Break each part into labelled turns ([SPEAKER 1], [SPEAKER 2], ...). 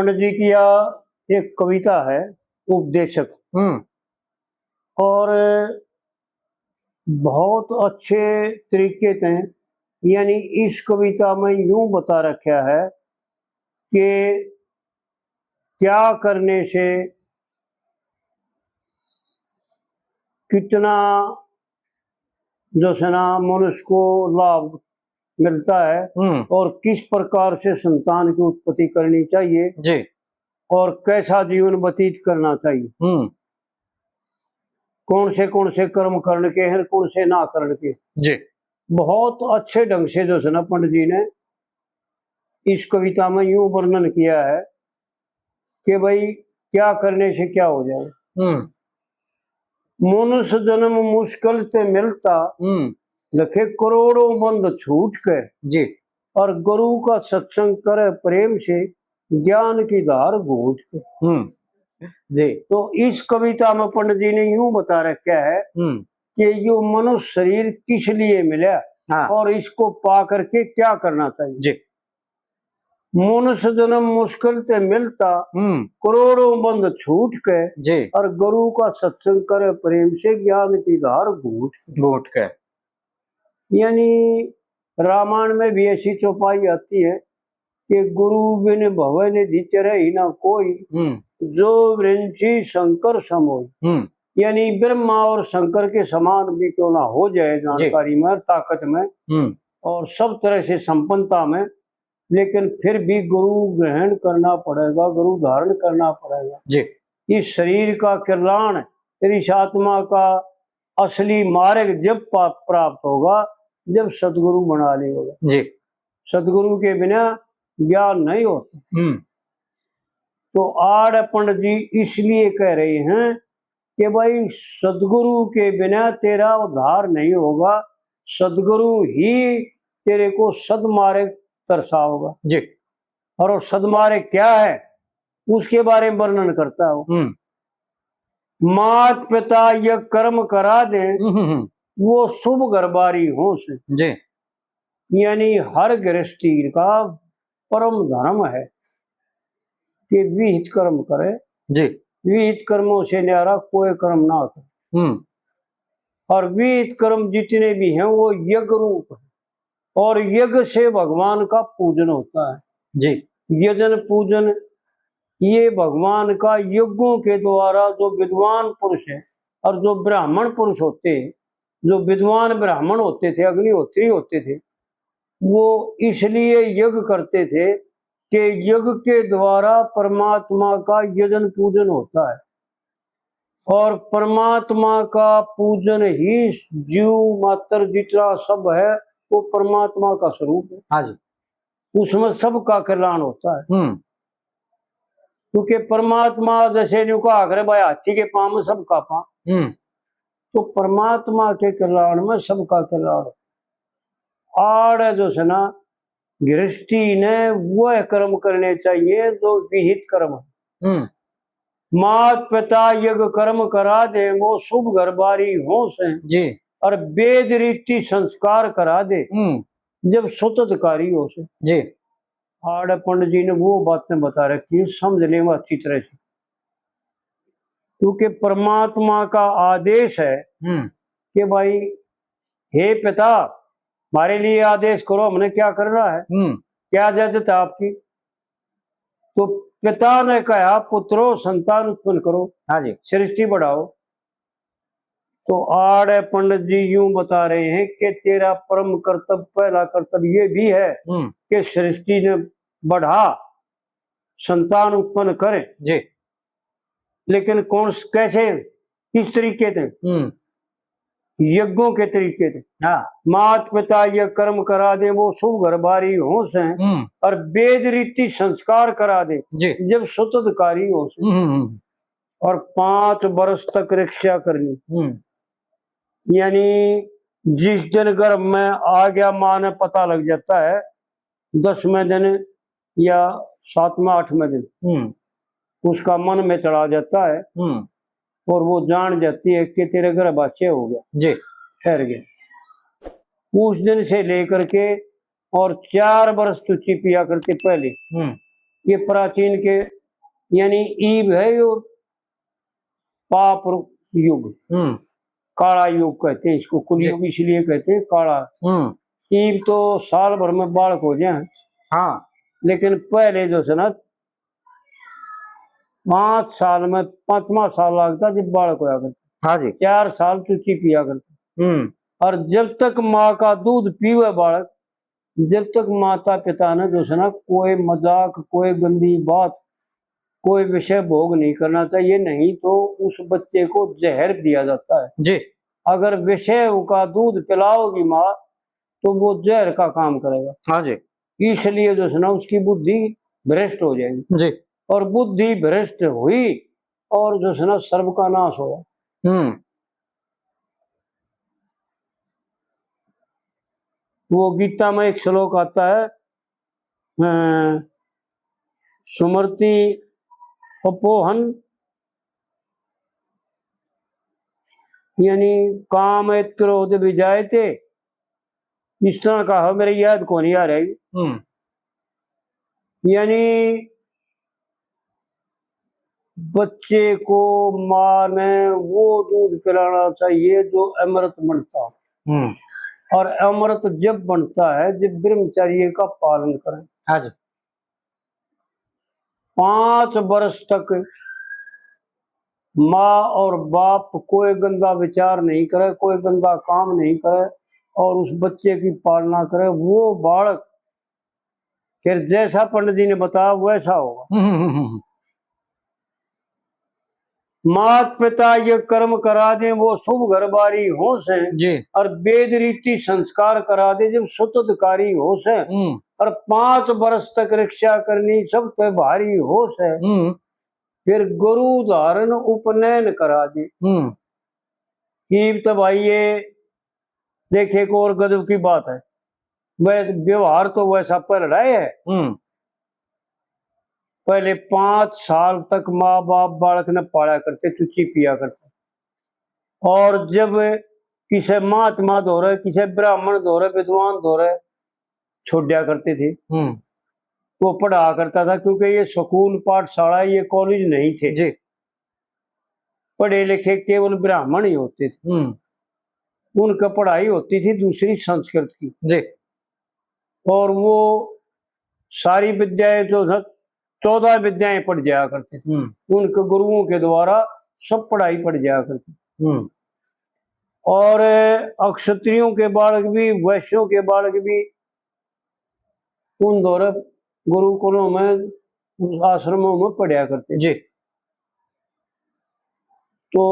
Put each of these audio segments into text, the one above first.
[SPEAKER 1] पंडित जी की यह एक कविता है, उपदेशक। और बहुत अच्छे तरीके से, यानी इस कविता में यूं बता रखा है कि क्या करने से कितना जो है ना मनुष्य को लाभ मिलता है और किस प्रकार से संतान की उत्पत्ति करनी चाहिए
[SPEAKER 2] जी,
[SPEAKER 1] और कैसा जीवन व्यतीत करना चाहिए, कौन से कर्म करने के हैं, कौन से ना करने के।
[SPEAKER 2] जी,
[SPEAKER 1] बहुत अच्छे ढंग से जो है ना पंडित जी ने इस कविता में यूं वर्णन किया है कि भाई क्या करने से क्या हो जाए। मनुष्य जन्म मुश्किल से मिलता, लखे करोड़ों बंद छूट के।
[SPEAKER 2] जी,
[SPEAKER 1] और गुरु का सत्संग करे प्रेम से, ज्ञान की धार घूट के। जी, तो इस कविता में पंडित जी ने यूं बता रखा है कि यो मनुष्य शरीर किस लिए मिला और इसको पा करके क्या करना चाहिए।
[SPEAKER 2] जी,
[SPEAKER 1] मनुष्य जन्म मुश्किल से मिलता, करोड़ों बंद छूट के।
[SPEAKER 2] जी,
[SPEAKER 1] और गुरु का सत्संग करे प्रेम से, ज्ञान की धार घूट के। यानी रामायण में भी ऐसी चौपाई आती है कि गुरु बिन भवन निधिचर ही ना कोई, जो वृंशी शंकर समोई। यानी ब्रह्मा और शंकर के समान भी क्यों ना हो जाए जानकारी में, ताकत में और सब तरह से संपन्नता में, लेकिन फिर भी गुरु ग्रहण करना पड़ेगा, गुरु धारण करना पड़ेगा
[SPEAKER 2] जी।
[SPEAKER 1] इस शरीर का कल्याण, इस आत्मा का असली मार्ग जब प्राप्त होगा जब सदगुरु बना लेगा
[SPEAKER 2] जी।
[SPEAKER 1] सदगुरु के बिना ज्ञान नहीं होता। तो आड़ पंडित जी इसलिए कह रहे हैं कि भाई सदगुरु के बिना तेरा उद्धार नहीं होगा, सदगुरु ही तेरे को सदमार्ग दर्शाओगा
[SPEAKER 2] जी।
[SPEAKER 1] और सदमार्ग क्या है उसके बारे में वर्णन करता हो। मात पिता यह कर्म करा दे, वो शुभ घरबारी हो से।
[SPEAKER 2] जी।
[SPEAKER 1] यानी हर गृहस्थी का परम धर्म है कि विहित कर्म करे।
[SPEAKER 2] जी।
[SPEAKER 1] विहित कर्मों से न्यारा कोई कर्म ना करे। और विहित कर्म जितने भी हैं वो यज्ञ रूप है और यज्ञ से भगवान का पूजन होता है।
[SPEAKER 2] जी।
[SPEAKER 1] यजन पूजन ये भगवान का यज्ञों के द्वारा जो विद्वान पुरुष है और जो ब्राह्मण पुरुष होते हैं, जो विद्वान ब्राह्मण होते थे, अग्निहोत्री होते थे, वो इसलिए यज्ञ करते थे कि यज्ञ के द्वारा परमात्मा का यजन पूजन होता है और परमात्मा का पूजन ही जीव मात्र जितना सब है वो परमात्मा का स्वरूप है।
[SPEAKER 2] हाँ जी।
[SPEAKER 1] उसमें सबका कल्याण होता है क्योंकि परमात्मा जैसे न्यू कहा करे भाई हाथी के पांव में सबका पांव, तो परमात्मा के कल्याण में सबका कल्याण। आड़ जो है ना गृहस्थी ने वह कर्म करने चाहिए जो विहित कर्म है। मात पिता यज्ञ कर्म करा दे, वो शुभ घरबारी हो से
[SPEAKER 2] जी।
[SPEAKER 1] और वेद रीति संस्कार करा दे जब सुतधिकारी हो से।
[SPEAKER 2] जी।
[SPEAKER 1] आड़ पंडित जी ने वो बातें बता रखी है, समझने में अच्छी तरह से, क्योंकि परमात्मा का आदेश है कि भाई हे पिता हमारे लिए आदेश करो, हमने क्या करना है, क्या इजाजत है आपकी। तो पिता ने कहा पुत्रो संतान उत्पन्न करो,
[SPEAKER 2] हाँ जी,
[SPEAKER 1] सृष्टि बढ़ाओ। तो आड़ पंडित जी यूं बता रहे हैं कि तेरा परम कर्तव्य, पहला कर्तव्य ये भी है कि सृष्टि ने बढ़ा, संतान उत्पन्न करे
[SPEAKER 2] जी।
[SPEAKER 1] लेकिन कौन कैसे किस तरीके से, यज्ञों के तरीके से। मात पिता यह कर्म करा दे, वो शुभ घरबारी हो से और वेद रीति संस्कार करा दे जब सुतधिकारी हो से और 5 वर्ष तक रक्षा करनी। यानी जिस दिन गर्भ में आ गया माँ ने पता लग जाता है 10वें दिन या 7वें 8वें दिन उसका मन में चढ़ा जाता है और वो जान जाती है कि तेरे गर्भाशय हो गया जी, ठहर गया। उस दिन से लेकर के और 4 वर्ष चुच्ची पिया करते पहले ये प्राचीन के यानी ईब है यो पाप युग, काला युग कहते हैं इसको, कुल युग इसलिए कहते हैं काला। ईब तो साल भर में बालक हो जाए, हाँ, लेकिन पहले जो है ना 5 साल में 5वां साल लगता जब बालक होया करता। हाँ जी। 4 साल चूची पिया करता। और जब तक माँ का दूध पीवे बालक, जब तक माता पिता ने जो है ना कोई मजाक, कोई गंदी बात, कोई विषय भोग नहीं करना चाहिए, नहीं तो उस बच्चे को जहर दिया जाता है जी। अगर विषय का दूध पिलाओगी माँ तो वो जहर का काम करेगा। हाँ जी। इसलिए जो है ना उसकी बुद्धि भ्रष्ट हो जाएगी जी। और बुद्धि भ्रष्ट हुई और जो है ना सर्व का नाश होगा। वो गीता में एक श्लोक आता है, सुमृति अपोहन, यानी काम क्रोध विजायते, इस तरह का है, मेरी याद को नहीं आ रही। यानी बच्चे को माँ ने वो दूध पिलाना चाहिए जो अमृत बनता हो, और अमृत जब बनता है जब ब्रह्मचर्य का पालन करें। हाँ जी। 5 वर्ष तक माँ और बाप कोई गंदा विचार नहीं करे, कोई गंदा काम नहीं करे और उस बच्चे की पालना करे, वो बालक फिर जैसा पंडित जी ने बताया वैसा होगा। माता पिता ये कर्म करा दे वो शुभ घर बारी हो से जी। और वेद रीति संस्कार करा दे जब सुतकारी हो से, और 5 वर्ष तक रक्षा करनी सब तो भारी हो से, फिर गुरु धारण उपनयन करा दे। तो भाई ये देखे को और गजब की बात है, वह व्यवहार तो वैसा पर रहे है। पहले 5 साल तक माँ बाप बालक ने पाला करते, चुच्ची पिया करते, और जब किसे महात्मा धो रहे, किसे ब्राह्मण धो रहे, विद्वान धो रहे, छोड़ करते थे। वो पढ़ा करता था, क्योंकि ये स्कूल पाठशाला ये कॉलेज नहीं थे जी। पढ़े लिखे केवल ब्राह्मण ही होते थे, उनका पढ़ाई होती थी दूसरी संस्कृत की जी। और वो सारी विद्याएं जो 14 विद्याएं पढ़ जाया करते थे, उनके गुरुओं के द्वारा सब पढ़ाई पढ़ जाया करती। और अक्षत्रियों के बालक भी, वैश्यों के बालक भी उन द्वारा गुरुकुलों में, आश्रमों में पढ़ा करते जी। तो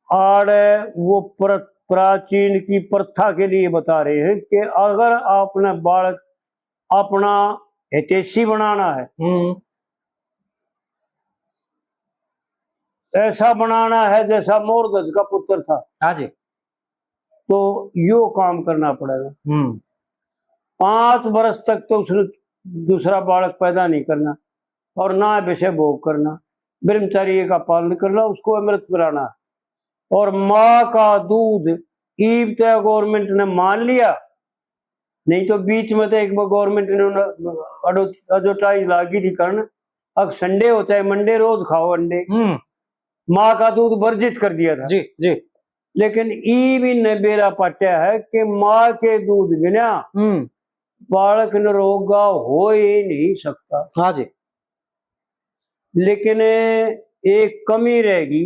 [SPEAKER 1] आड़ वो प्राचीन की प्रथा के लिए बता रहे हैं कि अगर आपने बालक अपना हितैषी बनाना है, ऐसा बनाना है जैसा मोरध्वज का पुत्र था, हाँ जी, तो यो काम करना पड़ेगा। 5 वर्ष तक तो उसने दूसरा बालक पैदा नहीं करना और ना विषय भोग करना, ब्रह्मचर्य का पालन करना, उसको अमृत पिलाना। और माँ का दूध ईब तय गवर्नमेंट ने मान लिया, नहीं तो बीच में तो एक बार गवर्नमेंट ने एडवर्टाइज लागी थी करन, अब संडे होता है मंडे रोज खाओ अंडे, माँ का दूध वर्जित कर दिया था जी जी। लेकिन ईब ने बेरा पाटिया है कि माँ के दूध बिना बालक निरोगा हो ही नहीं सकता। हाँ जी। लेकिन एक कमी रहेगी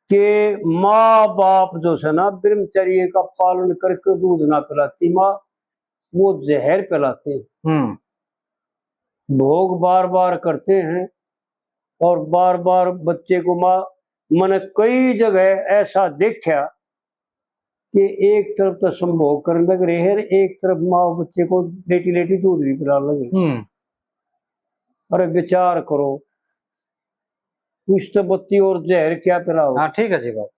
[SPEAKER 1] कि माँ बाप जो है ना ब्रह्मचर्य का पालन करके दूध ना पिलाती माँ, वो जहर पिलाते, भोग बार बार करते हैं और बार बार बच्चे को माँ, मैंने कई जगह ऐसा देखा कि एक तरफ तो संभोग करने लग रहे हैं, एक तरफ माँ बच्चे को लेटी लेटी दूध भी पिला लगे। अरे विचार करो, कुछ तो बत्ती और जहर क्या पिलाओ। हाँ ठीक है जी बात।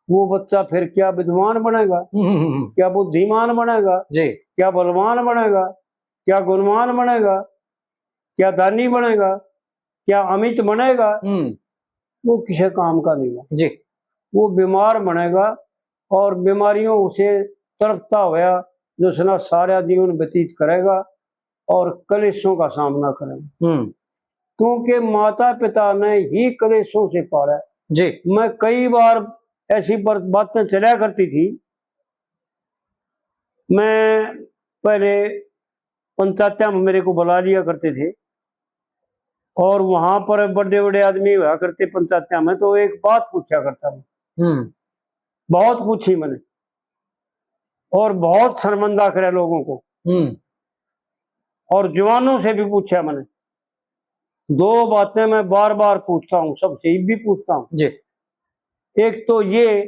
[SPEAKER 1] वो बच्चा फिर क्या विद्वान बनेगा, क्या बुद्धिमान बनेगा जी, क्या बलवान बनेगा, क्या गुणवान बनेगा, क्या दानी बनेगा, क्या अमित बनेगा, वो किसी काम का नहीं है जी। वो बीमार बनेगा और बीमारियों से तड़पता हुआ जो है ना सारा जीवन व्यतीत करेगा और कलेशों का सामना करेंगे, क्योंकि माता पिता ने ही कलेशों से पाला है
[SPEAKER 2] जी।
[SPEAKER 1] मैं कई बार ऐसी बातें चला करती थी। मैं पहले पंचायत में मेरे को बुला लिया करते थे और वहां पर बड़े बड़े आदमी हुआ करते पंचायत में, तो एक बात पूछा करता मैं, बहुत पूछी मैंने और बहुत शर्मिंदा करे लोगों को, और जवानों से भी पूछा मैंने। दो बातें मैं बार बार पूछता हूँ, सबसे भी पूछता हूँ
[SPEAKER 2] जी।
[SPEAKER 1] एक तो ये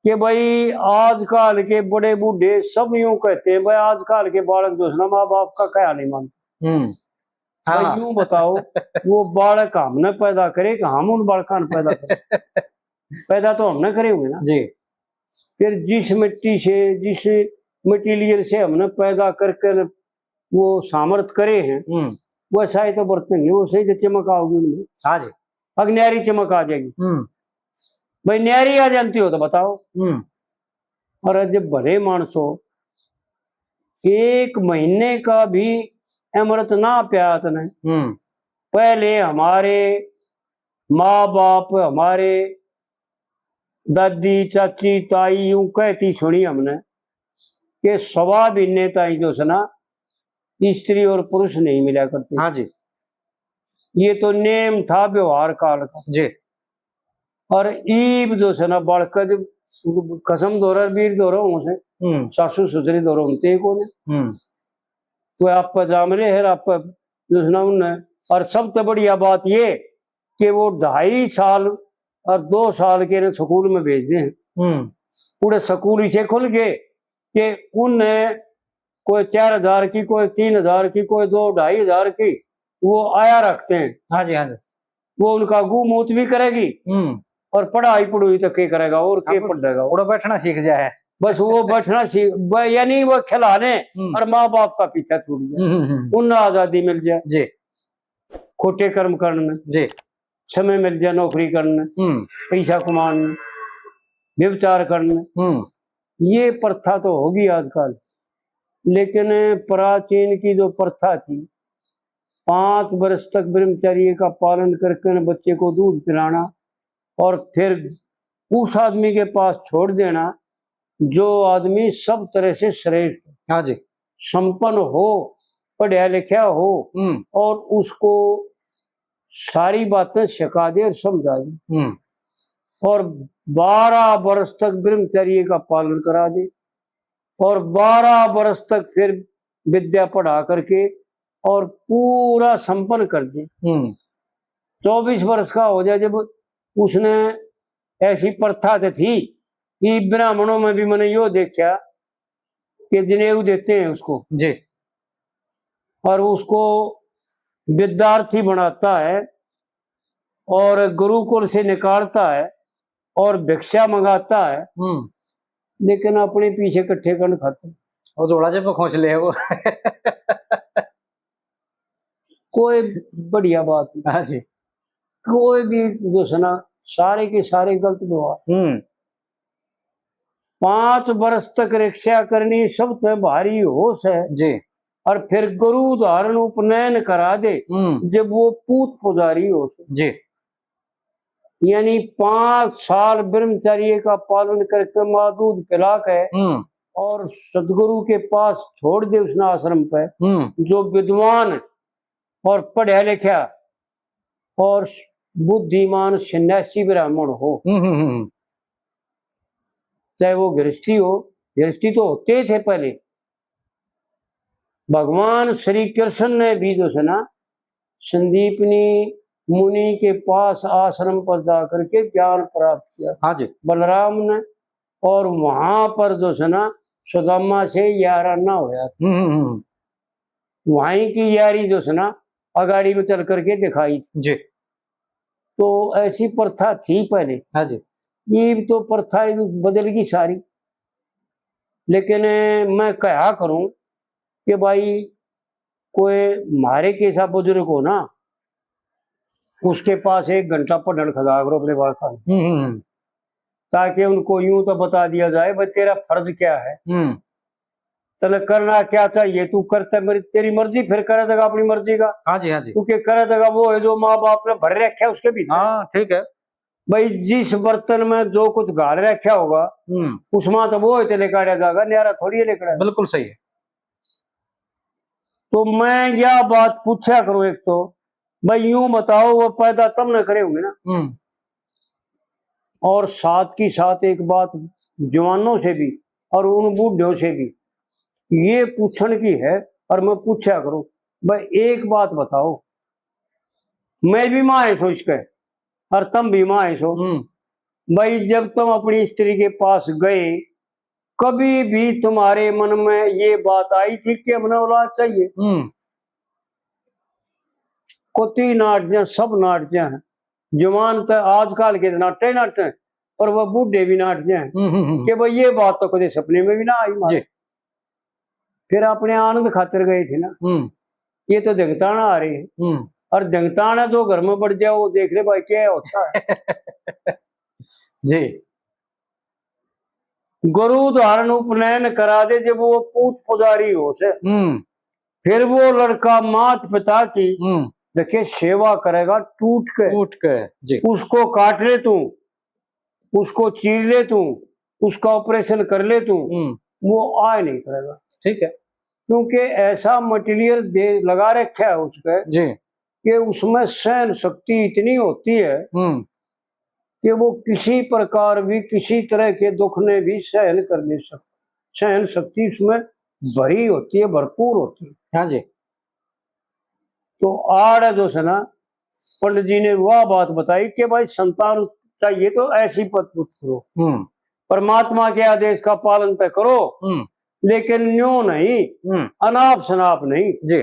[SPEAKER 1] कि भाई आजकल के बड़े बूढ़े सब यूं कहते हैं भाई आजकल के बालक जो है ना माँ बाप का क्या नहीं मानते। भाई यूं बताओ वो बालक हमने पैदा करे कि हम उन बालका ने पैदा करें? पैदा तो हमने करे होंगे ना
[SPEAKER 2] जी।
[SPEAKER 1] फिर जिस मिट्टी से जिस मटीरियल से हमने पैदा करके वो सामर्थ करे हैं वैसा ही तो बरतेंगे, वो सही तो चमक आओगी उनमें।
[SPEAKER 2] हाँ जी।
[SPEAKER 1] अग्नियारी चमक आ जाएगी। भाई न्यारी आ जानती हो तो बताओ। और जब भले मानसो एक महीने का भी अमृत ना प्यात ने, पहले हमारे माँ बाप हमारे दादी चाची ताई यूं कहती सुनी हमने कि 1.25 महीने ताई जो है ना स्त्री और पुरुष नहीं मिला करते।
[SPEAKER 2] हाँ जी।
[SPEAKER 1] ये तो नेम था व्यवहार काल का
[SPEAKER 2] जी।
[SPEAKER 1] और ईब जो है ना बालक कसम दोहरा वीर दोहरा से सासू ससुरी दोहरा होते कोने तो आप जाम रहे है आप जो है ना उन्हें। और सबसे बढ़िया बात ये कि वो 2.5 साल और 2 साल के स्कूल में भेजते हैं। पूरे स्कूल इसे खुल गए कि उन्हें कोई 4,000 की कोई 3,000 की कोई 2-2.5 की वो आया रखते हैं।
[SPEAKER 2] हाँ जी हाँ जी।
[SPEAKER 1] वो उनका गुमूत भी करेगी और पढ़ाई पढ़ाई तक के करेगा और के पढ़ेगा
[SPEAKER 2] वो बैठना सीख जाए
[SPEAKER 1] बस वो बैठना सीख यानी वो खिलाने और माँ बाप का पीछा छूट जाए उन्हें आजादी मिल जाए
[SPEAKER 2] जी।
[SPEAKER 1] खोटे कर्म करने
[SPEAKER 2] जी।
[SPEAKER 1] समय मिल जाए नौकरी करने पैसा कमाने व्यभिचार करने। ये प्रथा तो होगी आजकल, लेकिन प्राचीन की जो प्रथा थी 5 वर्ष तक ब्रह्मचर्य का पालन करके बच्चे को दूध पिलाना और फिर उस आदमी के पास छोड़ देना जो आदमी सब तरह से श्रेष्ठ,
[SPEAKER 2] हाँ जी,
[SPEAKER 1] संपन्न हो, पढ़ा लिखा हो और उसको सारी बातें सिखा दे और समझा दे और 12 वर्ष तक ब्रह्मचर्य का पालन करा दे और 12 वर्ष तक फिर विद्या पढ़ा करके और पूरा संपन्न कर दे। 24 वर्ष का हो जाए जब उसने ऐसी प्रथा तो थी कि ब्राह्मणों में भी मैंने यो देखा कि जनेऊ देते हैं उसको
[SPEAKER 2] जी
[SPEAKER 1] और उसको विद्यार्थी बनाता है और गुरुकुल से निकालता है और भिक्षा मंगाता है लेकिन अपने पीछे कट्ठे कर्ण खाते
[SPEAKER 2] और जोड़ा जब खोच ले वो
[SPEAKER 1] कोई बढ़िया बात नहीं।
[SPEAKER 2] हाँ जी।
[SPEAKER 1] कोई भी जो सुना सारे के सारे गलत व्यवहार। 5 वर्ष तक रक्षा करनी सब तो भारी होश है
[SPEAKER 2] जी
[SPEAKER 1] और फिर गुरु धारण उपनयन करा दे जब वो पूत पुजारी हो
[SPEAKER 2] जी,
[SPEAKER 1] यानी 5 साल ब्रह्मचर्य का पालन करके माँ दूध पिला के और सदगुरु के पास छोड़ दे उसने आश्रम पे जो विद्वान और पढ़ा लिखा और बुद्धिमान सन्यासी ब्राह्मण हो, चाहे वो गृहस्थी हो, गृहस्थी तो होते थे पहले। भगवान श्री कृष्ण ने भी जो है ना संदीपनी मुनि के पास आश्रम पर जाकर के ज्ञान प्राप्त किया।
[SPEAKER 2] हाँ जी,
[SPEAKER 1] बलराम ने और वहां पर जो है ना सुदामा से याराना होया था। वहीं की यारी जो है ना अगाड़ी में चल करके दिखाई
[SPEAKER 2] जी।
[SPEAKER 1] तो ऐसी प्रथा थी पहले।
[SPEAKER 2] हाँ जी,
[SPEAKER 1] ये तो प्रथा बदल गई सारी। लेकिन मैं क्या करूं कि भाई कोई मारे के ऐसा बुजुर्ग हो ना उसके पास 1 घंटा पढ़न खगा करो अपने बाल का ताकि उनको यूं तो बता दिया जाए भाई तेरा फर्ज क्या है तने करना क्या चाहिए, तू करता मेरी तेरी मर्जी, फिर करे देगा अपनी मर्जी का।
[SPEAKER 2] हाँ जी, हाँ जी।
[SPEAKER 1] क्योंकि करे देगा वो है जो माँ बाप ने भर रखा है उसके भीतर।
[SPEAKER 2] हाँ ठीक है।
[SPEAKER 1] भाई जिस बर्तन में जो कुछ गाल रखा होगा उसमें तो वो चले काटा जाएगा, न्यारा थोड़ी लेकर।
[SPEAKER 2] बिल्कुल सही है।
[SPEAKER 1] तो मैं यह बात पूछा करूं, एक तो भाई यूं बताओ वो पैदा तब न करे होंगे ना। और साथ की साथ एक बात जवानों से भी और उन बूढ़ों से भी ये पूछने की है, और मैं पूछा करूं भाई एक बात बताओ, मैं भी माँ है सो इसके और तुम भी माँ है सो। भाई जब तुम अपनी स्त्री के पास गए, कभी भी तुम्हारे मन में ये बात आई थी कि अपना औलाद चाहिए? कोती नाटियां सब नाटियां हैं, जवान तो आजकल के नाटे नाटे हैं और वह बूढ़े भी नाटियां हैं कि भाई ये बात तो कभी सपने में भी ना आई मारे। फिर अपने आनंद खातिर गए थे ना। ये तो दंगताना आ रही है और दंगताना जो घर में बढ़ जाए वो देख ले भाई क्या होता है।
[SPEAKER 2] जी।
[SPEAKER 1] गुरु धारण उपनयन करा दे जब वो पूत पुजारी हो से, फिर वो लड़का मात पिता की देखिए सेवा करेगा टूट के
[SPEAKER 2] जी।
[SPEAKER 1] उसको काट ले तू, उसको चीर ले तू, उसका ऑपरेशन कर ले तू, वो आय नहीं करेगा।
[SPEAKER 2] ठीक है।
[SPEAKER 1] क्योंकि ऐसा मटेरियल दे लगा रखा है उसके
[SPEAKER 2] जी
[SPEAKER 1] कि उसमें सहन शक्ति इतनी होती है कि वो किसी प्रकार भी किसी तरह के दुख ने भी सहन कर ले सकता। सहन शक्ति उसमें भरी होती है, भरपूर होती है।
[SPEAKER 2] हाँ जी।
[SPEAKER 1] तो आड़ जो है ना, पंडित जी ने वह बात बताई कि भाई संतान चाहिए तो ऐसी पद करो, परमात्मा के आदेश का पालन तो करो, लेकिन न्यू नहीं, अनाप शनाप नहीं
[SPEAKER 2] जी,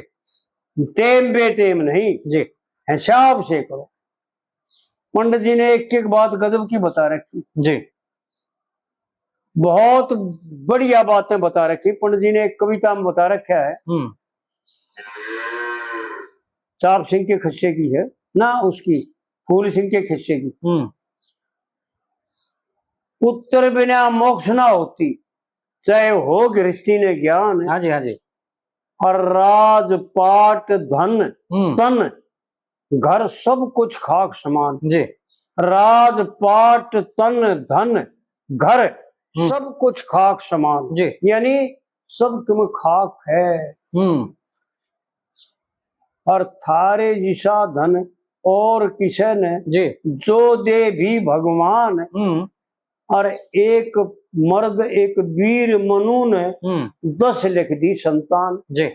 [SPEAKER 1] टेम बेटेम नहीं
[SPEAKER 2] जी,
[SPEAKER 1] हिसाब से करो। पंडित जी ने एक एक बात गजब की बता रखी
[SPEAKER 2] जी,
[SPEAKER 1] बहुत बढ़िया बातें बता रखी। पंडित जी ने एक कविता में बता रखा है, चाप सिंह के खस्से की है ना, उसकी फूल सिंह के खस्से की। पुत्र बिना मोक्ष ना होती, चाहे हो गृहस्थी ने ज्ञान।
[SPEAKER 2] हाँ जी, हाँ जी।
[SPEAKER 1] और राज पाट धन तन घर सब कुछ खाक समान।
[SPEAKER 2] जी।
[SPEAKER 1] राज पाट तन धन घर सब कुछ खाक समान।
[SPEAKER 2] जी।
[SPEAKER 1] यानी सब तुम खाक है। और थारे जिसा धन और किसे ने
[SPEAKER 2] जी।
[SPEAKER 1] जो दे भी भगवान। और एक मर्द एक वीर मनु ने 10 लिख दी संतान।
[SPEAKER 2] जी।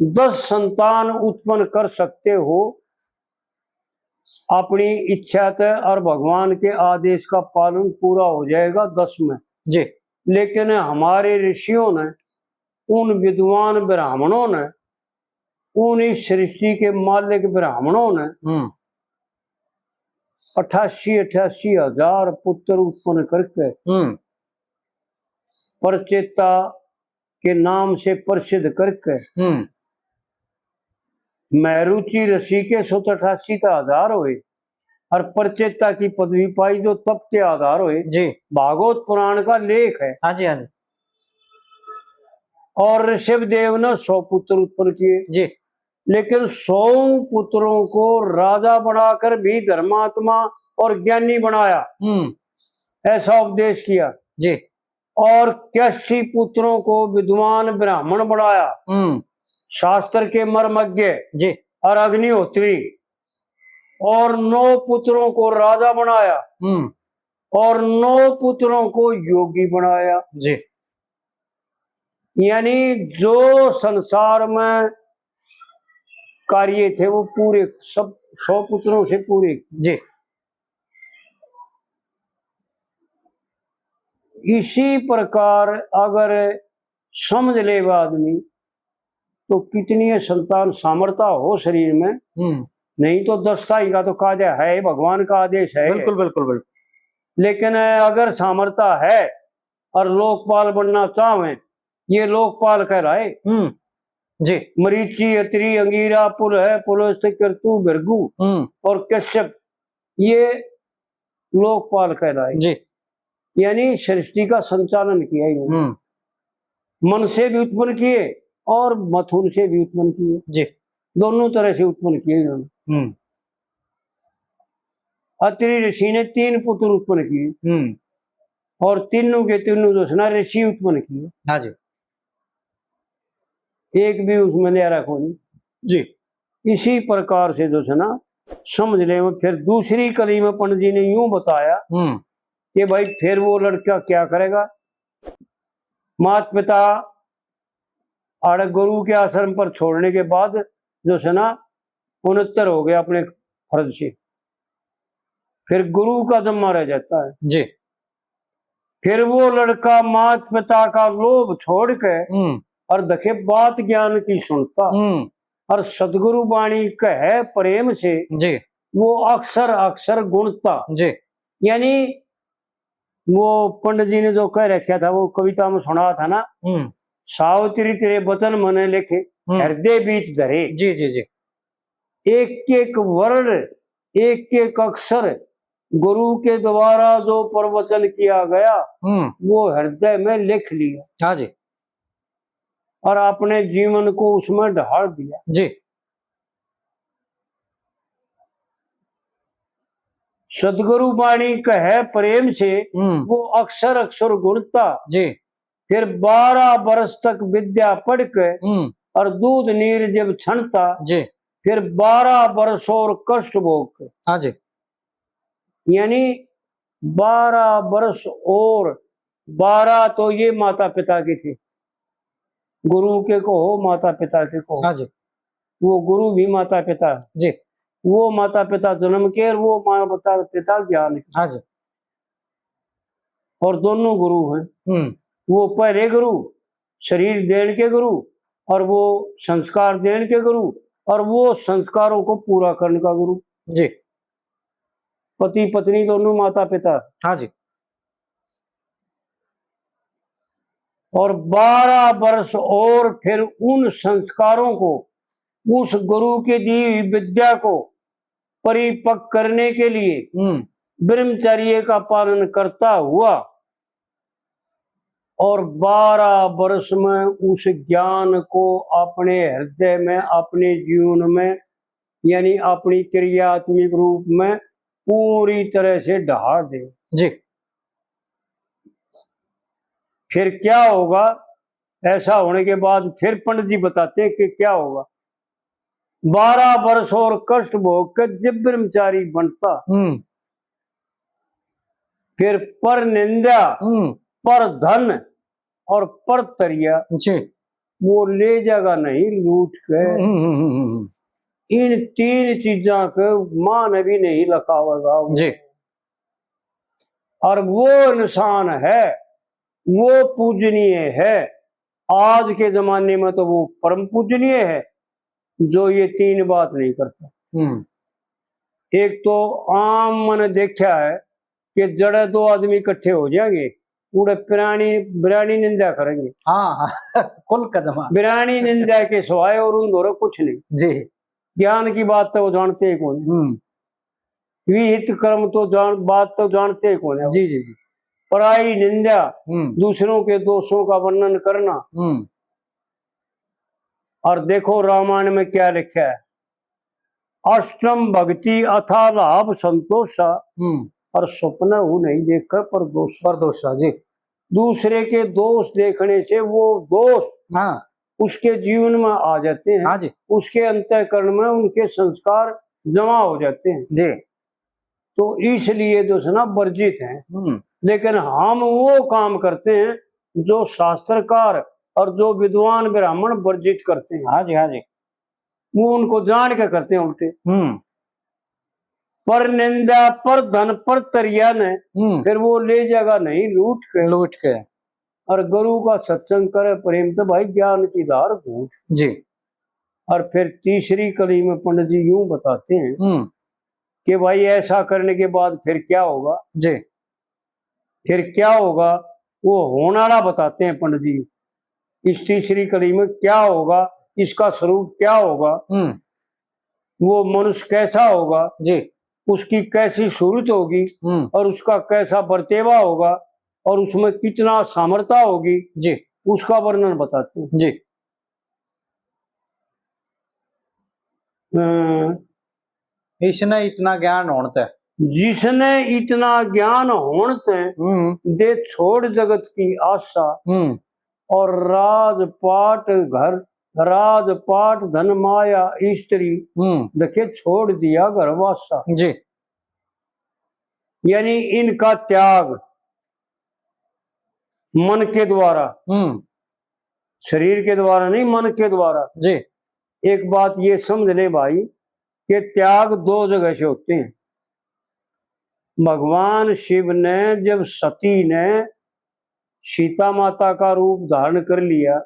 [SPEAKER 1] 10 संतान उत्पन्न कर सकते हो अपनी इच्छा से और भगवान के आदेश का पालन पूरा हो जाएगा 10 में।
[SPEAKER 2] जी।
[SPEAKER 1] लेकिन हमारे ऋषियों ने, उन विद्वान ब्राह्मणों ने, उन इस सृष्टि के मालिक ब्राह्मणों ने 88 हजार पुत्र उत्पन्न करके परचेता के नाम से प्रसिद्ध करके महरुचि ऋषि के 88 हजार हुए और परचेता की पदवी पाई जो तप के आधार हुए।
[SPEAKER 2] जी।
[SPEAKER 1] भागवत पुराण का लेख है।
[SPEAKER 2] हाँ जी, हाँ जी।
[SPEAKER 1] और ऋषभ देव ने 100 पुत्र उत्पन्न किए।
[SPEAKER 2] जी।
[SPEAKER 1] लेकिन 100 पुत्रों को राजा बनाकर भी धर्मात्मा और ज्ञानी बनाया, ऐसा उपदेश किया।
[SPEAKER 2] जी।
[SPEAKER 1] और 81 पुत्रों को विद्वान ब्राह्मण बनाया, शास्त्र के मर्मज्ञ
[SPEAKER 2] जी।
[SPEAKER 1] और अग्निहोत्री। और 9 पुत्रों को राजा बनाया और 9 पुत्रों को योगी बनाया।
[SPEAKER 2] जी।
[SPEAKER 1] यानी जो संसार में कार्य थे वो पूरे सब 100 पुत्रों से पूरे।
[SPEAKER 2] जी।
[SPEAKER 1] इसी प्रकार अगर समझ ले आदमी तो कितनी संतान सामर्थ्य हो शरीर में, नहीं तो 10 का तो काजा है, भगवान का आदेश है।
[SPEAKER 2] बिल्कुल बिल्कुल बिल्कुल।
[SPEAKER 1] लेकिन अगर सामर्थ्य है और लोकपाल बनना चाहे, ये लोकपाल कहलाए।
[SPEAKER 2] जी।
[SPEAKER 1] मरीचि अत्रि अंगीरा पुल है, पुलस्त कीर्तु भृगु और कश्यप, ये लोकपाल कहलाए।
[SPEAKER 2] जी।
[SPEAKER 1] यानी सृष्टि का संचालन किया इन्होंने। मन से भी उत्पन्न किए और मथुन से भी उत्पन्न किए,
[SPEAKER 2] जी।
[SPEAKER 1] दोनों तरह से उत्पन्न किए इन्होंने। अत्रि ऋषि ने 3 पुत्र उत्पन्न किए और तीनों के तीनों जो है ना ऋषि उत्पन्न किए।
[SPEAKER 2] हाँ जी।
[SPEAKER 1] एक भी उसमें न्यारा को नहीं
[SPEAKER 2] जी।
[SPEAKER 1] इसी प्रकार से जो है ना समझ ले। फिर दूसरी कली में पंडित जी ने यूं बताया कि भाई फिर वो लड़का क्या करेगा। माता पिता आड़ गुरु के आश्रम पर छोड़ने के बाद जो है ना 69 हो गया अपने फर्ज से, फिर गुरु का जम्मा रह जाता है
[SPEAKER 2] जी।
[SPEAKER 1] फिर वो लड़का माता पिता का लोभ छोड़ के और देखे बात ज्ञान की सुनता और सदगुरु वाणी कहे प्रेम से
[SPEAKER 2] जी।
[SPEAKER 1] वो अक्सर अक्सर गुणता
[SPEAKER 2] जी।
[SPEAKER 1] यानी वो पंडित जी ने जो कह रखा था वो कविता में सुना था ना, सावित्री तेरे वचन मने लिखे हृदय बीच धरे।
[SPEAKER 2] जी जी जी।
[SPEAKER 1] एक एक वर्ण एक एक अक्षर गुरु के द्वारा जो प्रवचन किया गया वो हृदय में लिख लिया।
[SPEAKER 2] हाँ जी।
[SPEAKER 1] और अपने जीवन को उसमें ढाल दिया।
[SPEAKER 2] जी।
[SPEAKER 1] सदगुरु वाणी कहे प्रेम से वो अक्षर अक्षर गुणता।
[SPEAKER 2] जी।
[SPEAKER 1] फिर 12 वर्ष तक विद्या पढ़ के और दूध नीर जब छनता
[SPEAKER 2] जी।
[SPEAKER 1] फिर 12 वर्ष और कष्ट भोग के।
[SPEAKER 2] हाँ जी।
[SPEAKER 1] यानी 12 वर्ष और 12 तो ये माता पिता के थे, गुरु के को हो माता पिता के को।
[SPEAKER 2] हाँ जी।
[SPEAKER 1] वो गुरु भी माता पिता
[SPEAKER 2] जी।
[SPEAKER 1] वो माता पिता जन्म के और वो माता पिता ज्ञान के।
[SPEAKER 2] हाँ जी।
[SPEAKER 1] और दोनों गुरु हैं। वो पहले गुरु शरीर देने के गुरु और वो संस्कार देने के गुरु और वो संस्कारों को पूरा करने का गुरु।
[SPEAKER 2] जी।
[SPEAKER 1] पति पत्नी दोनों माता पिता।
[SPEAKER 2] हाँ जी।
[SPEAKER 1] और 12 वर्ष और फिर उन संस्कारों को उस गुरु के दी हुई विद्या को परिपक्व करने के लिए ब्रह्मचर्य का पालन करता हुआ और 12 वर्ष में उस ज्ञान को अपने हृदय में अपने जीवन में यानी अपनी क्रियात्मक रूप में पूरी तरह से ढाल दे।
[SPEAKER 2] जी।
[SPEAKER 1] फिर क्या होगा। ऐसा होने के बाद फिर पंडित जी बताते हैं कि क्या होगा। 12 वर्ष और कष्ट भोग कर जब ब्रह्मचारी बनता फिर पर निंदा पर धन और पर तरिया
[SPEAKER 2] जी।
[SPEAKER 1] वो ले जाएगा नहीं लूट के। इन 3 चीजों को मां ने भी नहीं लखावेगा
[SPEAKER 2] जी।
[SPEAKER 1] और वो इंसान है वो पूजनीय है। आज के जमाने में तो वो परम पूजनीय है जो ये 3 बात नहीं करता। एक तो आम मैंने देखा है कि जड़े 2 आदमी इकट्ठे हो जाएंगे पूरे बिरानी निंदा करेंगे।
[SPEAKER 2] हाँ कुल कदमा
[SPEAKER 1] बिरानी निंदा के सिवाय और उन दोनों कुछ नहीं।
[SPEAKER 2] जी।
[SPEAKER 1] ज्ञान की बात तो वो जानते ही कौन। विहित कर्म तो बात तो जानते ही कौन है।
[SPEAKER 2] जी जी जी।
[SPEAKER 1] पराई निंदा दूसरों के दोषों का वर्णन करना। और देखो रामायण में क्या लिखा है। अष्टम भक्ति अथा लाभ संतोषा और स्वप्न हूं नहीं देखकर परदोषा।
[SPEAKER 2] जी।
[SPEAKER 1] दूसरे के दोष देखने से वो दोष उसके जीवन में आ जाते हैं।
[SPEAKER 2] हाँ जी।
[SPEAKER 1] उसके अंतःकरण में उनके संस्कार जमा हो जाते हैं।
[SPEAKER 2] जी।
[SPEAKER 1] तो इसलिए जो है ना वर्जित हैं। लेकिन हम वो काम करते हैं जो शास्त्रकार और जो विद्वान ब्राह्मण वर्जित करते हैं।
[SPEAKER 2] हाँ जी। हाँ जी।
[SPEAKER 1] वो उनको जान के करते हैं उल्टे। पर निंदा पर धन पर तरिया ने फिर वो ले जाएगा नहीं लूट के। और गुरु का सत्संग करे प्रेम तो भाई ज्ञान की धार घूट।
[SPEAKER 2] जी।
[SPEAKER 1] और फिर तीसरी कड़ी में पंडित जी यूं बताते हैं कि भाई ऐसा करने के बाद फिर क्या होगा।
[SPEAKER 2] जी।
[SPEAKER 1] फिर क्या होगा वो होनाड़ा बताते हैं पंडित जी। इस तीसरी कड़ी में क्या होगा, इसका स्वरूप क्या होगा, वो मनुष्य कैसा होगा
[SPEAKER 2] जी,
[SPEAKER 1] उसकी कैसी सूरत होगी और उसका कैसा बर्तेवा होगा और उसमें कितना सामर्थ्य होगी
[SPEAKER 2] जी,
[SPEAKER 1] उसका वर्णन बताते हैं।
[SPEAKER 2] जी। इसने इतना ज्ञान होणत है।
[SPEAKER 1] जिसने इतना ज्ञान होणत दे छोड़ जगत की आशा और राजपाट धन माया स्त्री देखे छोड़ दिया घरवासा।
[SPEAKER 2] जी।
[SPEAKER 1] यानी इनका त्याग मन के द्वारा, शरीर के द्वारा नहीं, मन के द्वारा।
[SPEAKER 2] जी।
[SPEAKER 1] एक बात ये समझ ले भाई कि त्याग दो जगह से होते हैं। भगवान शिव ने जब सती ने सीता माता का रूप धारण कर लिया,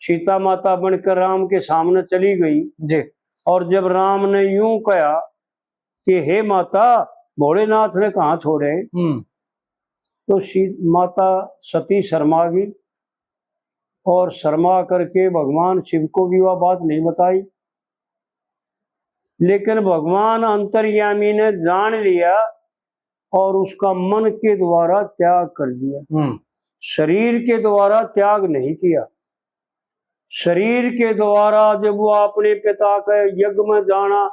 [SPEAKER 1] सीता माता बनकर राम के सामने चली गई
[SPEAKER 2] जी।
[SPEAKER 1] और जब राम ने यूं कहा कि हे माता भोलेनाथ ने कहाँ छोड़े, तो माता सती शर्मा गई और शर्मा करके भगवान शिव को भी वह बात नहीं बताई। लेकिन भगवान अंतर्यामी ने जान लिया और उसका मन के द्वारा त्याग कर दिया। शरीर के द्वारा त्याग नहीं किया। शरीर के द्वारा जब वो अपने पिता के यज्ञ में जाना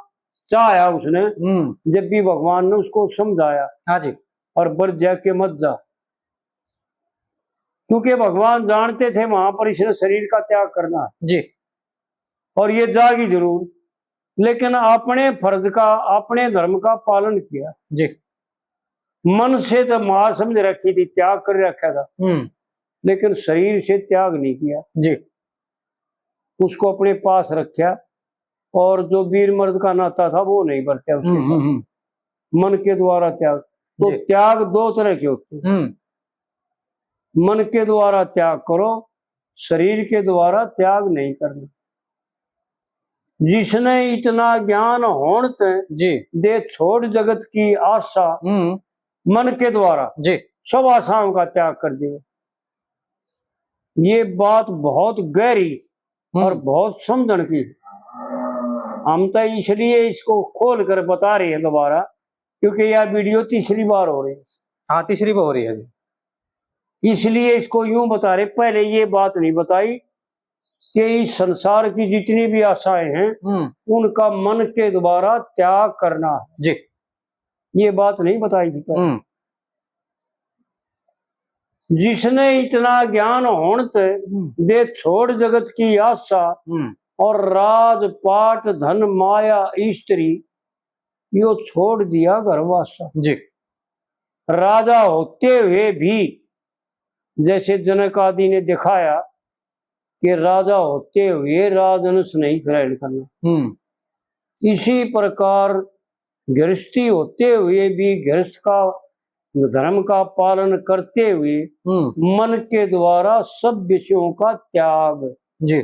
[SPEAKER 1] चाहा उसने, जब भी भगवान ने उसको समझाया,
[SPEAKER 2] हाँ जी,
[SPEAKER 1] और बर जा के मत जा, क्योंकि भगवान जानते थे वहां पर इसने शरीर का त्याग करना है
[SPEAKER 2] जी,
[SPEAKER 1] और ये जागी जरूर, लेकिन अपने फर्ज का, अपने धर्म का पालन किया
[SPEAKER 2] जी।
[SPEAKER 1] मन से तो मां समझ रखी थी, त्याग कर रखा था, लेकिन शरीर से त्याग नहीं किया
[SPEAKER 2] जी।
[SPEAKER 1] उसको अपने पास रखा और जो वीर मर्द का नाता था वो नहीं बरता उसके मन के द्वारा त्याग। तो त्याग दो तरह के होते हैं। मन के द्वारा त्याग करो, शरीर के द्वारा त्याग नहीं करना। जिसने इतना ज्ञान होणत
[SPEAKER 2] जी
[SPEAKER 1] दे छोड़ जगत की आशा, मन के द्वारा
[SPEAKER 2] जी
[SPEAKER 1] सब आशाओं का त्याग कर दिया। ये बात बहुत गहरी और बहुत समझण की। हम तो इसलिए इसको खोल कर बता रहे हैं दोबारा, क्योंकि यह वीडियो तीसरी बार हो रही है।
[SPEAKER 2] हाँ, तीसरी बार हो रही है जी,
[SPEAKER 1] इसलिए इसको यूं बता रहे। पहले ये बात नहीं बताई कि इस संसार की जितनी भी आशाएं हैं उनका मन के द्वारा त्याग करना है
[SPEAKER 2] जी,
[SPEAKER 1] ये बात नहीं बताई थी पहले। जिसने इतना ज्ञान होणत दे छोड़ जगत की आशा और राजपाट धन माया स्त्री यो छोड़ दिया घरवासा।
[SPEAKER 2] जी।
[SPEAKER 1] राजा होते हुए भी, जैसे जनक आदि ने दिखाया कि राजा होते हुए राजनस नहीं ग्रहण करना, इसी प्रकार गृहस्थी होते हुए भी गृहस्थ का धर्म का पालन करते हुए मन के द्वारा सब विषयों का त्याग,
[SPEAKER 2] जी,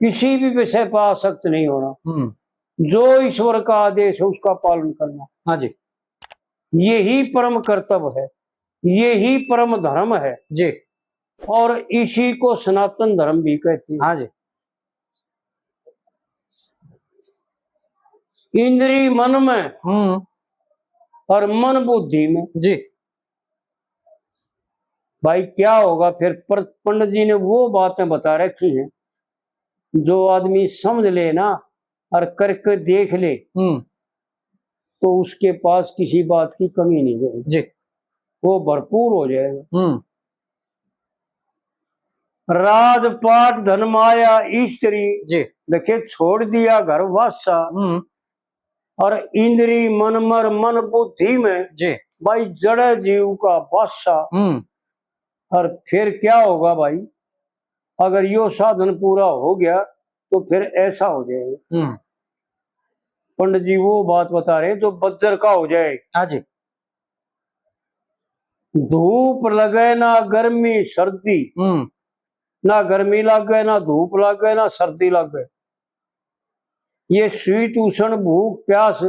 [SPEAKER 1] किसी भी विषय पर आसक्त नहीं होना, जो ईश्वर का आदेश है उसका पालन करना।
[SPEAKER 2] हाँ जी,
[SPEAKER 1] यही परम कर्तव्य है, यही परम धर्म है
[SPEAKER 2] जी,
[SPEAKER 1] और इसी को सनातन धर्म भी कहते हैं।
[SPEAKER 2] हाँ जी।
[SPEAKER 1] इंद्री मन में और मन बुद्धि में।
[SPEAKER 2] जी।
[SPEAKER 1] भाई क्या होगा फिर? पंडित जी ने वो बातें बता रखी हैं, जो आदमी समझ ले ना और करके देख ले तो उसके पास किसी बात की कमी नहीं रहेगी
[SPEAKER 2] जी,
[SPEAKER 1] वो भरपूर हो जाएगा। राजपाट धन माया स्त्री
[SPEAKER 2] जी,
[SPEAKER 1] देखे छोड़ दिया घर वासा और इंद्री मन मर मन बुद्धि में
[SPEAKER 2] जी,
[SPEAKER 1] भाई जड़ जीव का बादशाह। और फिर क्या होगा भाई? अगर यो साधन पूरा हो गया तो फिर ऐसा हो जाएगा। पंडित जी वो बात बता रहे जो बज्जर का हो जाए।
[SPEAKER 2] हाँ जी।
[SPEAKER 1] धूप लगे ना गर्मी सर्दी, ना गर्मी लग गए ना धूप लग गए ना सर्दी लग गए, ये शीत उष्ण भूख प्यास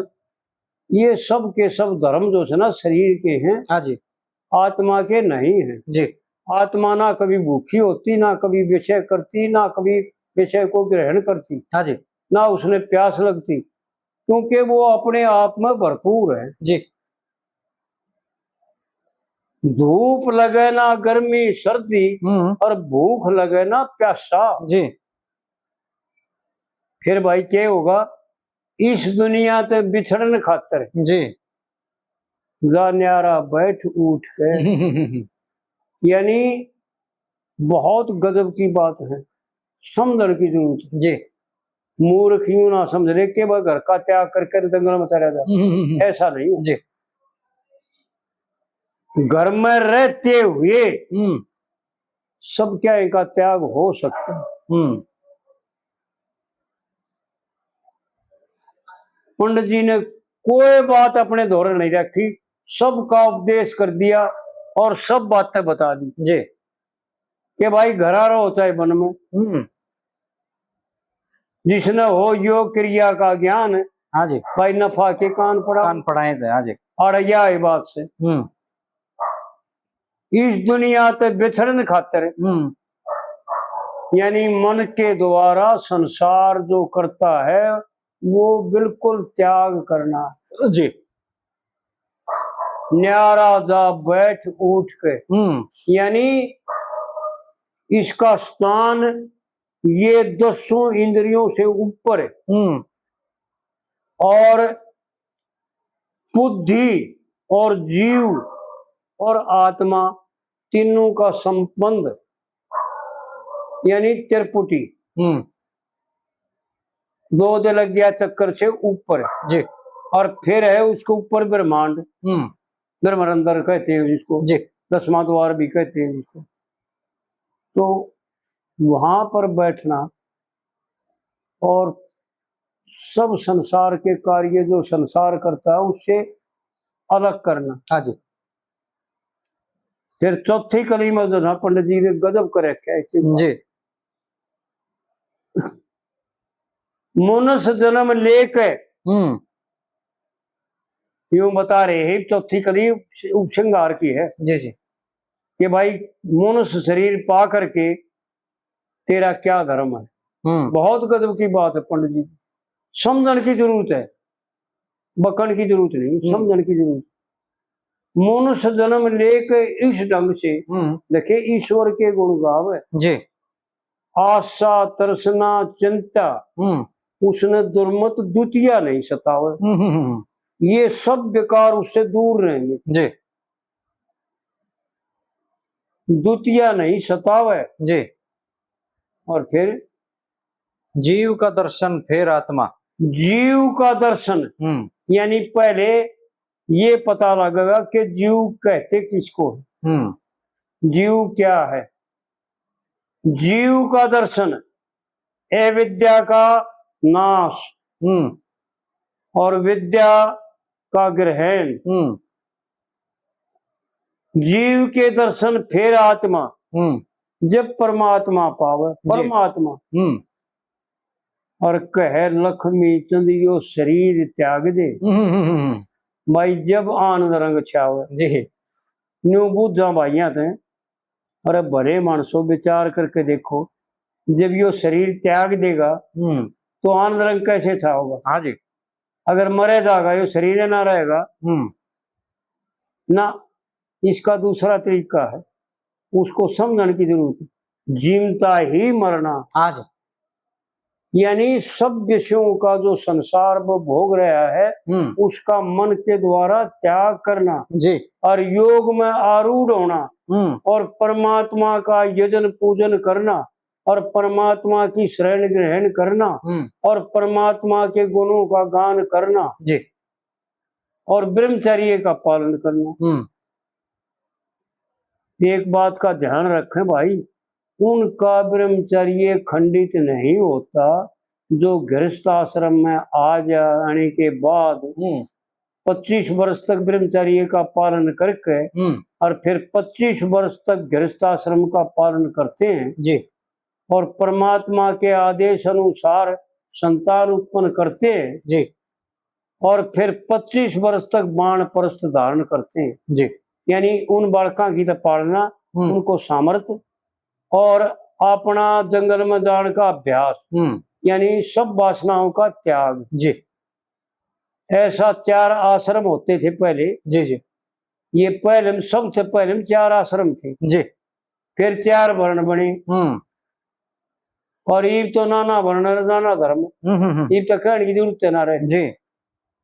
[SPEAKER 1] ये सब के सब धर्म जो है ना शरीर के हैं,
[SPEAKER 2] हाँ जी,
[SPEAKER 1] आत्मा के नहीं है
[SPEAKER 2] जी।
[SPEAKER 1] आत्मा ना कभी भूखी होती, ना कभी विषय करती, ना कभी विषय को ग्रहण करती,
[SPEAKER 2] हाँ जी,
[SPEAKER 1] ना उसने प्यास लगती, क्योंकि वो अपने आप में भरपूर है।
[SPEAKER 2] जी,
[SPEAKER 1] धूप लगे ना गर्मी सर्दी और भूख लगे ना प्यासा।
[SPEAKER 2] जी
[SPEAKER 1] फिर भाई क्या होगा, इस दुनिया ते बिछड़न खातर
[SPEAKER 2] जी
[SPEAKER 1] जा न्यारा बैठ उठ के। यानी बहुत गजब की बात है, समझने की जरूरत है।
[SPEAKER 2] जी
[SPEAKER 1] मूर्ख यूं ना समझ रहे कि वह घर का त्याग करके दंगल मचा रहा था, ऐसा नहीं है।
[SPEAKER 2] जी
[SPEAKER 1] घर में रहते हुए सब क्या इनका त्याग हो सकता है। पंडित जी ने कोई बात अपने धोरण नहीं रखी, सबका उपदेश कर दिया और सब बातें बता दी
[SPEAKER 2] जी
[SPEAKER 1] कि भाई घरारा होता है वन में, जिसने हो योग क्रिया का ज्ञान,
[SPEAKER 2] हाँ जी
[SPEAKER 1] भाई नफा के कान
[SPEAKER 2] पढ़ाए थे। हाँ जी
[SPEAKER 1] और यह बात से इस दुनिया ते बिछड़न खातर, यानी मन के द्वारा संसार जो करता है वो बिल्कुल त्याग करना
[SPEAKER 2] जी
[SPEAKER 1] न्यारा जा बैठ उठ के। यानी इसका स्थान ये 10 इंद्रियों से ऊपर है और बुद्धि और जीव और आत्मा तीनों का संबंध यानी त्रिपुटी दो दे लग गया चक्कर से ऊपर
[SPEAKER 2] जी
[SPEAKER 1] और फिर है उसके ऊपर ब्रह्मांड, ब्रह्मांडर कहते हैं जिसको,
[SPEAKER 2] जी
[SPEAKER 1] 10वां द्वार भी कहते हैं जिसको। तो वहां पर बैठना और सब संसार के कार्य जो संसार करता है उससे अलग करना।
[SPEAKER 2] हाँ जी
[SPEAKER 1] फिर चौथी कली में जो था पंडित जी ने गजब कर रखा है
[SPEAKER 2] जी
[SPEAKER 1] मनुष्य जन्म लेके यूं बता रहे हैं, चौथी कली उपसंहार की है
[SPEAKER 2] जी जी
[SPEAKER 1] कि भाई मनुष्य शरीर पा करके तेरा क्या धर्म है। बहुत गजब की बात है पंडित जी, समझने की जरूरत है, बकन की जरूरत नहीं, समझने की जरूरत। मनुष्य जन्म लेके इस ढंग से देखे ईश्वर के गुण गाव है
[SPEAKER 2] जी
[SPEAKER 1] आशा तृष्णा चिंता उसने दुर्मत द्वितीय नहीं सतावे, ये सब बेकार उससे दूर रहेंगे
[SPEAKER 2] जी
[SPEAKER 1] द्वितीय नहीं सतावे।
[SPEAKER 2] जी
[SPEAKER 1] और फिर
[SPEAKER 2] जीव का दर्शन फिर आत्मा,
[SPEAKER 1] जीव का दर्शन यानी पहले ये पता लगेगा कि जीव कहते किसको है, जीव क्या है। जीव का दर्शन अविद्या का नाश और विद्या का ग्रहण, जीव के दर्शन फिर आत्मा, जब परमात्मा पावे परमात्मा और कह लक्ष्मी चंद यो शरीर त्याग दे, भाई जब आनंद रंग छावे
[SPEAKER 2] जी
[SPEAKER 1] न्यू बूझा भाइया थे। अरे भरे मानसो विचार करके देखो, जब यो शरीर त्याग देगा तो आनंद रंग कैसे छाओगा।
[SPEAKER 2] हाँ जी
[SPEAKER 1] अगर मरे जाएगा यो शरीर ना रहेगा ना। इसका दूसरा तरीका है, उसको समझने की जरूरत है, जीवता ही मरना।
[SPEAKER 2] हाँ जी
[SPEAKER 1] यानी सब विषयों का जो संसार वो भोग रहा है उसका मन के द्वारा त्याग करना
[SPEAKER 2] जी
[SPEAKER 1] और योग में आरूढ़ होना और परमात्मा का यजन पूजन करना और परमात्मा की शरण ग्रहण करना और परमात्मा के गुणों का गान करना
[SPEAKER 2] जी
[SPEAKER 1] और ब्रह्मचर्य का पालन करना। एक बात का ध्यान रखें भाई, उनका ब्रह्मचर्य खंडित नहीं होता जो गृहस्थ आश्रम में आ जाने के बाद 25 वर्ष तक ब्रह्मचर्य का पालन करके और फिर 25 वर्ष तक गृहस्थ आश्रम का पालन करते हैं
[SPEAKER 2] जी
[SPEAKER 1] और परमात्मा के आदेश अनुसार संतान उत्पन्न करते हैं
[SPEAKER 2] जी
[SPEAKER 1] और फिर 25 वर्ष तक बाण परस्त धारण करते हैं
[SPEAKER 2] जी।
[SPEAKER 1] यानी उन बालका की तो पालना, उनको सामर्थ्य और अपना जंगल में जाने का अभ्यास यानी सब वासनाओं का त्याग।
[SPEAKER 2] जी
[SPEAKER 1] ऐसा 4 आश्रम होते थे पहले
[SPEAKER 2] जी जी
[SPEAKER 1] ये पहले में सबसे पहले में 4 आश्रम थे,
[SPEAKER 2] जी।
[SPEAKER 1] फिर 4 वर्ण बने, और ईब तो नाना वर्ण नाना धर्म, ईब तो कहने की जरूरत ना रहे
[SPEAKER 2] जी।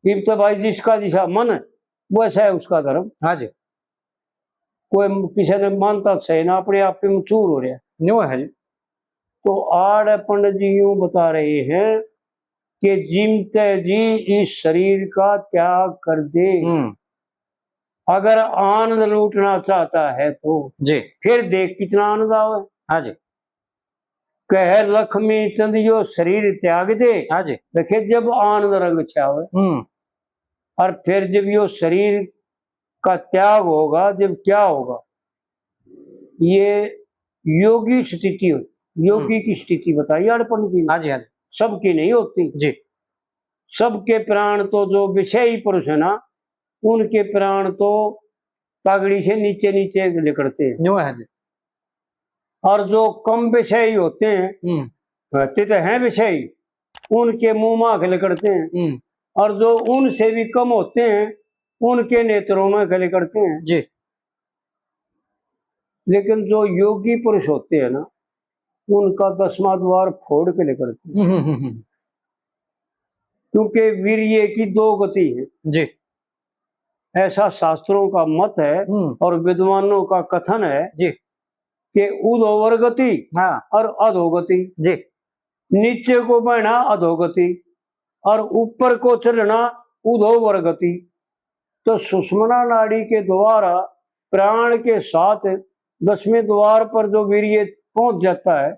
[SPEAKER 1] ईब तो भाई जिसका जैसा मन है वैसा है उसका धर्म।
[SPEAKER 2] हाँ जी।
[SPEAKER 1] कोई किसी ने मानता सही ना अपने आप पे मचूर हो रहा।
[SPEAKER 2] न्यू है जी।
[SPEAKER 1] तो आड़ पंडित जी यूं बता रहे हैं कि जिमते जी इस शरीर का त्याग कर दे, अगर आनंद लूटना चाहता है तो
[SPEAKER 2] जी।
[SPEAKER 1] फिर देख कितना आनंद आवे।
[SPEAKER 2] हाँ जी।
[SPEAKER 1] कह लक्ष्मी चंद यो शरीर त्याग दे,
[SPEAKER 2] हाँ जी।
[SPEAKER 1] देखे जब आनंद रंग छावे, और फिर जब यो शरीर का त्याग होगा जब क्या होगा, ये योगी स्थिति हो, योगी की स्थिति बताइए अड़पन की।
[SPEAKER 2] हाँ जी। हाँ जी।
[SPEAKER 1] सबकी नहीं होती
[SPEAKER 2] जी।
[SPEAKER 1] सबके प्राण तो जो विषयी पुरुष है ना उनके प्राण तो तागड़ी से नीचे नीचे निकलते हैं।
[SPEAKER 2] न्यू है जी।
[SPEAKER 1] और जो कम विषयी होते हैं रहते तो हैं विषयी, उनके मुंह में खले करते हैं, और जो उनसे भी कम होते हैं उनके नेत्रों में खले करते हैं
[SPEAKER 2] जी।
[SPEAKER 1] लेकिन जो योगी पुरुष होते हैं ना उनका 10वां द्वार फोड़ के लेकर, क्योंकि वीर्य की 2 गति है
[SPEAKER 2] जी।
[SPEAKER 1] ऐसा शास्त्रों का मत है और विद्वानों का कथन है
[SPEAKER 2] जी
[SPEAKER 1] कि उधोवर गति और अधोगति,
[SPEAKER 2] जी।
[SPEAKER 1] नीचे को बहना अधोगति और ऊपर को चलना उधोवर गति। तो सुषुम्ना नाड़ी के द्वारा प्राण के साथ 10वें द्वार पर जो वीर्य पहुंच जाता है,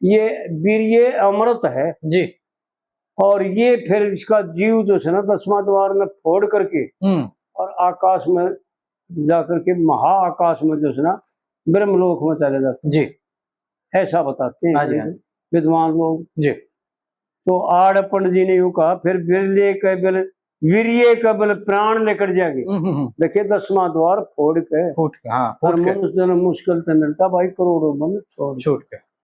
[SPEAKER 1] ये वीर्य अमृत है
[SPEAKER 2] जी।
[SPEAKER 1] और ये फिर इसका जीव जो है ना 10वां द्वार में फोड़ करके और आकाश में जाकर के महाआकाश में जो है ना ब्रह्मलोक में चले जाते
[SPEAKER 2] जी।
[SPEAKER 1] ऐसा बताते हैं विद्वान लोग
[SPEAKER 2] जी।
[SPEAKER 1] तो आड़ पंडित जी ने यूं कहा, फिर वीर्य कबल प्राण लेकर जाएंगे। देखिए 10वां द्वार फोड़ के
[SPEAKER 2] फूट के, हाँ,
[SPEAKER 1] और मनुष्य जन्म मुश्किल से मिलता भाई, करोड़ों मन छोड़
[SPEAKER 2] छूट के।